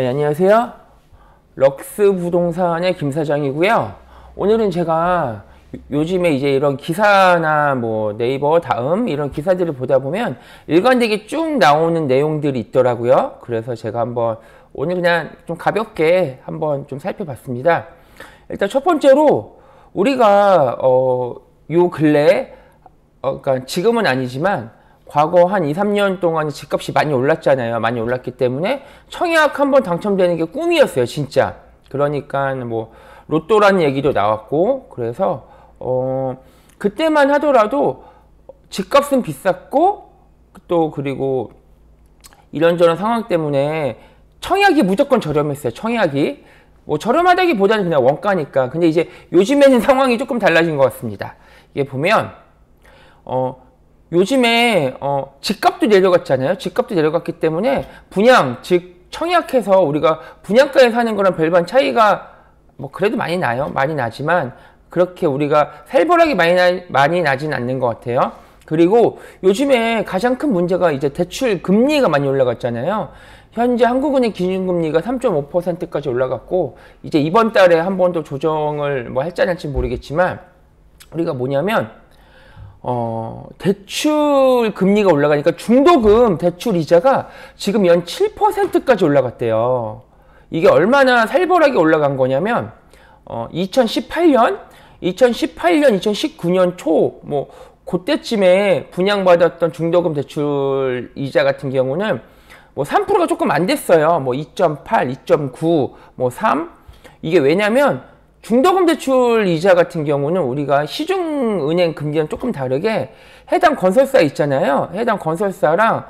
안녕하세요. 럭스 부동산의 김 사장이고요. 오늘은 제가 요즘에 이제 이런 기사나 뭐 네이버, 다음 이런 기사들을 보다 보면 일관되게 쭉 나오는 내용들이 있더라고요. 그래서 제가 한번 오늘 그냥 좀 가볍게 한번 좀 살펴봤습니다. 일단 첫 번째로 우리가 요 근래에 그러니까 지금은 아니지만 과거 한 2, 3년 동안 집값이 많이 올랐잖아요. 많이 올랐기 때문에 청약 한번 당첨되는 게 꿈이었어요, 진짜. 그러니까 뭐 로또라는 얘기도 나왔고, 그래서 그때만 하더라도 집값은 비쌌고, 또 그리고 이런저런 상황 때문에 청약이 무조건 저렴했어요. 청약이 뭐 저렴하다기보다는 그냥 원가니까. 근데 이제 요즘에는 상황이 조금 달라진 것 같습니다. 이게 보면 요즘에 집값도 내려갔잖아요. 집값도 내려갔기 때문에 분양, 즉 청약해서 우리가 분양가에 사는 거랑 별반 차이가 뭐 그래도 많이 나요. 많이 나지만 그렇게 우리가 살벌하게 많이 나진 않는 것 같아요. 그리고 요즘에 가장 큰 문제가 이제 대출 금리가 많이 올라갔잖아요. 현재 한국은행 기준금리가 3.5%까지 올라갔고, 이제 이번 달에 한 번 더 조정을 뭐 할지 안 할지 모르겠지만, 우리가 뭐냐면 대출 금리가 올라가니까 중도금 대출 이자가 지금 연 7%까지 올라갔대요. 이게 얼마나 살벌하게 올라간 거냐면 2018년, 2019년 초 뭐 그때쯤에 분양받았던 중도금 대출 이자 같은 경우는 뭐 3%가 조금 안 됐어요. 뭐 2.8, 2.9, 뭐 3. 이게 왜냐면 중도금 대출 이자 같은 경우는 우리가 시중은행 금리랑 조금 다르게 해당 건설사 있잖아요. 해당 건설사랑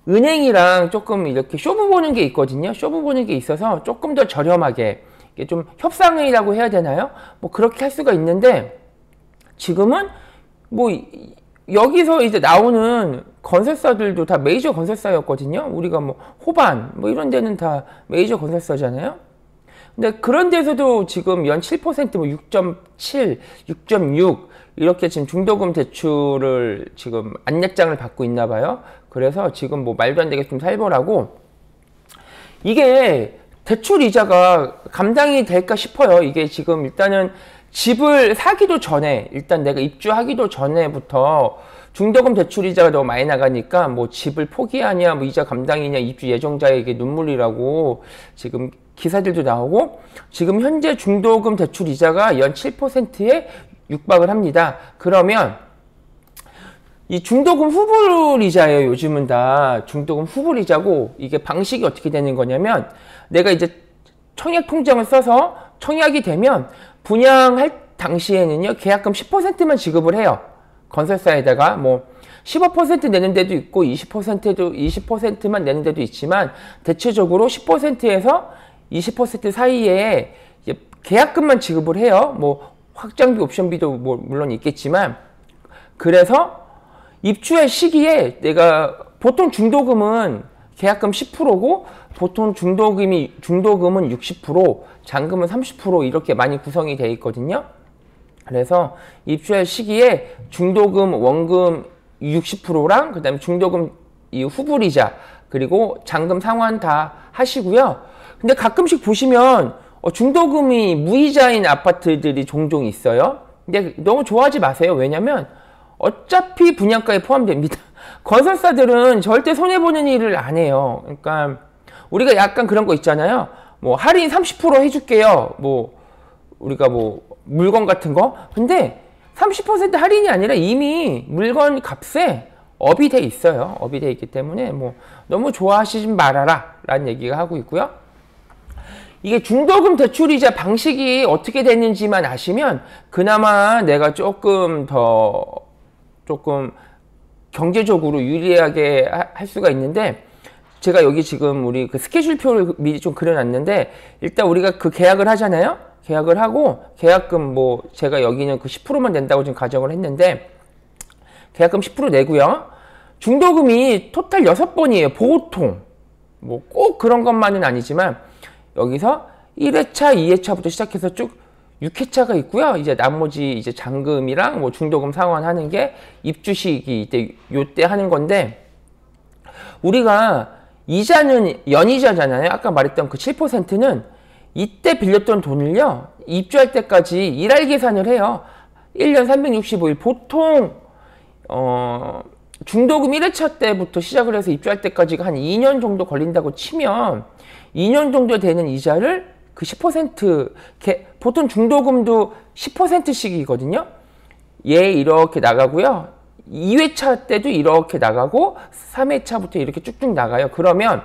은행이랑 조금 이렇게 쇼부 보는 게 있거든요. 쇼부 보는 게 있어서 조금 더 저렴하게, 이게 좀 협상이라고 해야 되나요? 뭐 그렇게 할 수가 있는데, 지금은 뭐 여기서 이제 나오는 건설사들도 다 메이저 건설사였거든요. 우리가 뭐 호반 뭐 이런 데는 다 메이저 건설사잖아요. 근데 그런 데서도 지금 연 7%, 뭐 6.7, 6.6 이렇게 지금 중도금 대출을 지금 안내장을 받고 있나 봐요. 그래서 지금 뭐 말도 안 되게 좀 살벌하고, 이게 대출 이자가 감당이 될까 싶어요. 이게 지금 일단은 집을 사기도 전에, 일단 내가 입주하기도 전에부터 중도금 대출 이자가 너무 많이 나가니까 뭐 집을 포기하냐, 뭐 이자 감당이냐, 입주 예정자에게 눈물이라고 지금 기사들도 나오고, 지금 현재 중도금 대출 이자가 연 7%에 육박을 합니다. 그러면 이 중도금 후불이자예요. 요즘은 다 중도금 후불이자고, 이게 방식이 어떻게 되는 거냐면, 내가 이제 청약 통장을 써서 청약이 되면 분양할 당시에는요, 계약금 10%만 지급을 해요. 건설사에다가 뭐 15% 내는 데도 있고 20%만 내는 데도 있지만, 대체적으로 10%에서 20% 사이에 계약금만 지급을 해요. 뭐 확장비, 옵션비도 뭐 물론 있겠지만. 그래서 입주할 시기에 내가 보통 중도금은 계약금 10%고 보통 중도금은 60%, 잔금은 30% 이렇게 많이 구성이 되어 있거든요. 그래서 입주할 시기에 중도금, 원금 60%랑 그다음에 중도금 이 후불이자 그리고 잔금 상환 다 하시고요. 근데 가끔씩 보시면 중도금이 무이자인 아파트들이 종종 있어요. 근데 너무 좋아하지 마세요. 왜냐면 어차피 분양가에 포함됩니다. 건설사들은 절대 손해보는 일을 안 해요. 그러니까 우리가 약간 그런 거 있잖아요. 뭐 할인 30% 해줄게요. 뭐 우리가 뭐 물건 같은 거. 근데 30% 할인이 아니라 이미 물건 값에 업이 돼 있어요. 업이 돼 있기 때문에 뭐 너무 좋아하시지 말아라 라는 얘기가 하고 있고요. 이게 중도금 대출이자 방식이 어떻게 됐는지만 아시면 그나마 내가 조금 경제적으로 유리하게 할 수가 있는데, 제가 여기 지금 우리 그 스케줄표를 미리 좀 그려놨는데, 일단 우리가 그 계약을 하잖아요. 계약을 하고 계약금 뭐 제가 여기는 그 10%만 낸다고 지금 가정을 했는데, 계약금 10% 내고요. 중도금이 토탈 6번이에요. 보통 뭐 꼭 그런 것만은 아니지만 여기서 1회차, 2회차부터 시작해서 쭉 6회차가 있고요. 이제 나머지 이제 잔금이랑 뭐 중도금 상환하는 게 입주 시기 요때 하는 건데, 우리가 이자는 연이자잖아요. 아까 말했던 그 7%는 이때 빌렸던 돈을요, 입주할 때까지 일할 계산을 해요. 1년 365일. 보통 중도금 1회차 때부터 시작을 해서 입주할 때까지가 한 2년 정도 걸린다고 치면 2년 정도 되는 이자를 그 10%, 보통 중도금도 10%씩이거든요. 얘 이렇게 나가고요. 2회차 때도 이렇게 나가고 3회차부터 이렇게 쭉쭉 나가요. 그러면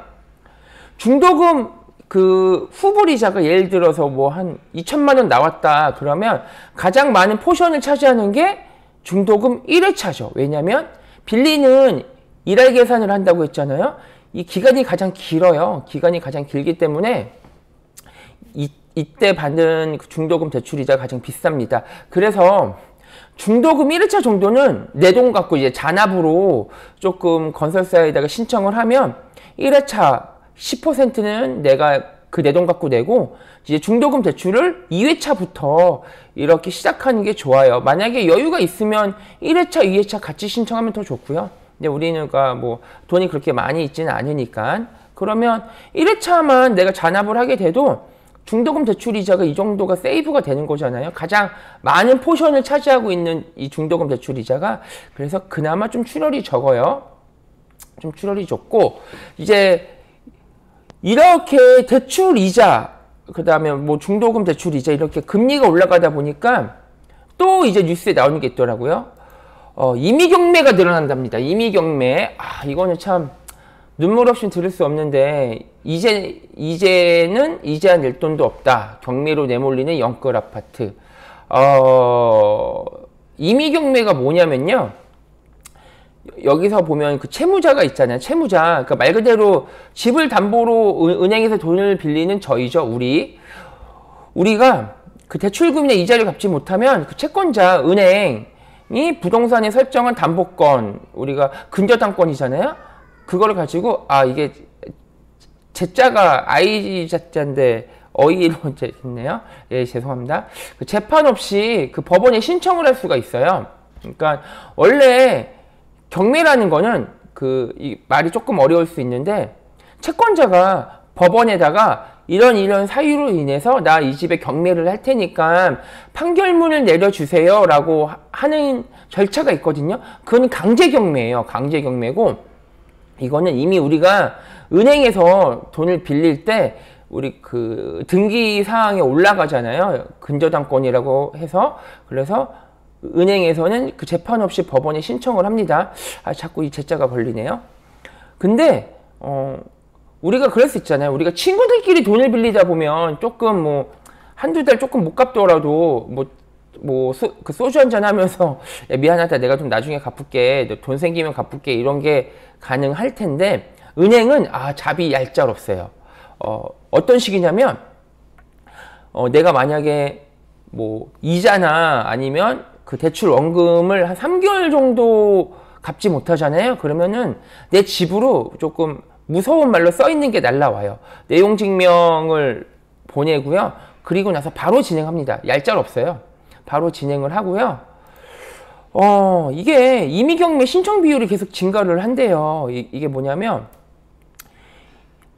중도금 그 후불이자가 예를 들어서 뭐 한 2천만 원 나왔다 그러면 가장 많은 포션을 차지하는 게 중도금 1회차죠. 왜냐면 빌리는 일할 계산을 한다고 했잖아요. 이 기간이 가장 길어요. 기간이 가장 길기 때문에 이때 받는 중도금 대출이자가 가장 비쌉니다. 그래서 중도금 1회차 정도는 내 돈 갖고 이제 잔압으로 조금 건설사에다가 신청을 하면 1회차 10%는 내가 그 내 돈 갖고 내고 이제 중도금 대출을 2회차부터 이렇게 시작하는 게 좋아요. 만약에 여유가 있으면 1회차, 2회차 같이 신청하면 더 좋고요. 근데 우리는 뭐 돈이 그렇게 많이 있지는 않으니까 그러면 1회차만 내가 잔압을 하게 돼도 중도금 대출 이자가 이 정도가 세이브가 되는 거잖아요. 가장 많은 포션을 차지하고 있는 이 중도금 대출 이자가. 그래서 그나마 좀 출혈이 적어요. 좀 출혈이 적고 이제 이렇게 대출 이자 그 다음에 뭐 중도금 대출 이자 이렇게 금리가 올라가다 보니까 또 이제 뉴스에 나오는 게 있더라고요. 임의 경매가 늘어난답니다. 임의 경매. 이거는 참 눈물 없이 들을 수 없는데 이제는 이자 낼 돈도 없다. 경매로 내몰리는 영끌 아파트. 임의 경매가 뭐냐면요. 여기서 보면 그 채무자가 있잖아요. 채무자. 그러니까 말 그대로 집을 담보로 은행에서 돈을 빌리는 저희죠. 우리가 그 대출금이나 이자를 갚지 못하면 그 채권자 은행이 부동산에 설정한 담보권, 우리가 근저당권이잖아요. 그거를 가지고 이게 제자가 I 자자인데 어이로 했네요. 예, 죄송합니다. 그 재판 없이 그 법원에 신청을 할 수가 있어요. 그러니까 원래 경매라는 거는 이 말이 조금 어려울 수 있는데 채권자가 법원에다가 이런 사유로 인해서 나 이 집에 경매를 할 테니까 판결문을 내려주세요 라고 하는 절차가 있거든요. 그건 강제 경매예요. 강제 경매고 이거는 이미 우리가 은행에서 돈을 빌릴 때 우리 그 등기 사항에 올라가잖아요. 근저당권이라고 해서. 그래서 은행에서는 그 재판 없이 법원에 신청을 합니다. 자꾸 이 제자가 걸리네요. 근데 우리가 그럴 수 있잖아요. 우리가 친구들끼리 돈을 빌리다 보면 조금 뭐 한두 달 조금 못 갚더라도 그 소주 한잔 하면서 야, 미안하다 내가 좀 나중에 갚을게 돈 생기면 갚을게 이런 게 가능할 텐데 은행은 잡이 얄짤없어요. 어떤 식이냐면 내가 만약에 뭐 이자나 아니면 그 대출 원금을 한 3개월 정도 갚지 못하잖아요. 그러면은 내 집으로 조금 무서운 말로 써 있는 게 날라와요. 내용 증명을 보내고요. 그리고 나서 바로 진행합니다. 얄짤없어요. 바로 진행을 하고요. 이게 임의경매 신청 비율이 계속 증가를 한대요. 이게 뭐냐면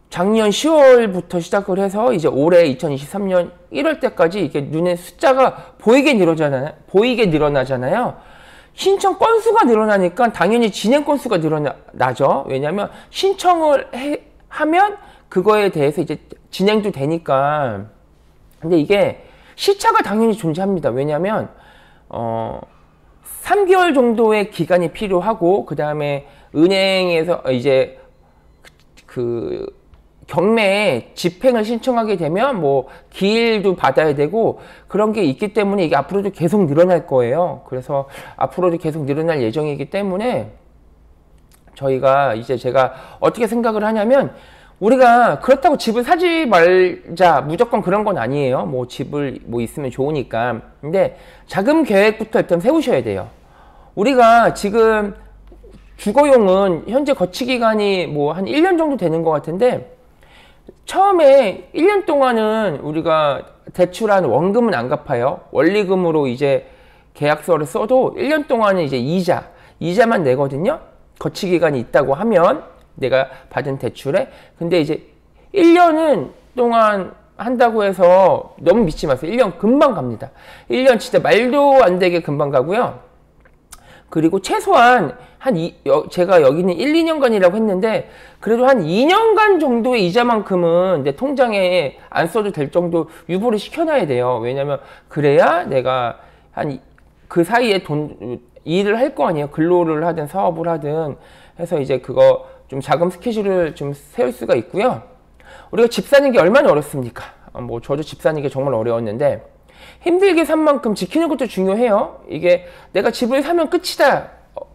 작년 10월부터 시작을 해서 이제 올해 2023년 1월 때까지 이게 눈에 숫자가 보이게 늘어나잖아요. 신청 건수가 늘어나니까 당연히 진행 건수가 늘어나죠. 왜냐하면 신청을 하면 그거에 대해서 이제 진행도 되니까. 근데 이게 시차가 당연히 존재합니다. 왜냐하면 3개월 정도의 기간이 필요하고 그 다음에 은행에서 이제 그 경매에 집행을 신청하게 되면 뭐 기일도 받아야 되고 그런 게 있기 때문에 이게 앞으로도 계속 늘어날 거예요. 그래서 앞으로도 계속 늘어날 예정이기 때문에 저희가 이제 제가 어떻게 생각을 하냐면 우리가 그렇다고 집을 사지 말자 무조건 그런 건 아니에요. 뭐 집을 뭐 있으면 좋으니까. 근데 자금 계획부터 일단 세우셔야 돼요. 우리가 지금 주거용은 현재 거치 기간이 뭐 한 1년 정도 되는 것 같은데 처음에 1년 동안은 우리가 대출한 원금은 안 갚아요. 원리금으로 이제 계약서를 써도 1년 동안은 이제 이자만 내거든요. 거치 기간이 있다고 하면. 내가 받은 대출에. 근데 이제 1년은 동안 한다고 해서 너무 믿지 마세요. 1년 금방 갑니다. 1년 진짜 말도 안 되게 금방 가고요. 그리고 최소한 제가 여기는 1, 2년간이라고 했는데 그래도 한 2년간 정도의 이자만큼은 내 통장에 안 써도 될 정도 유보를 시켜놔야 돼요. 왜냐면 그래야 내가 그 사이에 일을 할 거 아니에요. 근로를 하든 사업을 하든 해서 이제 그거 좀 자금 스케줄을 좀 세울 수가 있고요. 우리가 집 사는 게 얼마나 어렵습니까? 뭐 저도 집 사는 게 정말 어려웠는데 힘들게 산 만큼 지키는 것도 중요해요. 이게 내가 집을 사면 끝이다.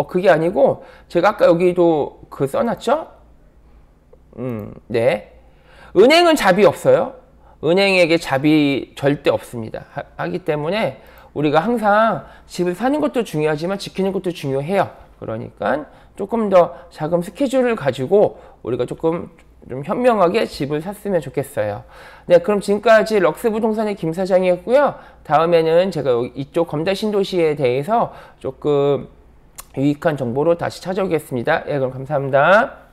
그게 아니고 제가 아까 여기도 써놨죠? 네. 은행은 잡이 없어요. 은행에게 잡이 절대 없습니다. 하기 때문에 우리가 항상 집을 사는 것도 중요하지만 지키는 것도 중요해요. 그러니까 조금 더 자금 스케줄을 가지고 우리가 좀 현명하게 집을 샀으면 좋겠어요. 네, 그럼 지금까지 럭스 부동산의 김 사장이었고요. 다음에는 제가 이쪽 검달 신도시에 대해서 조금 유익한 정보로 다시 찾아오겠습니다. 예, 그럼 감사합니다.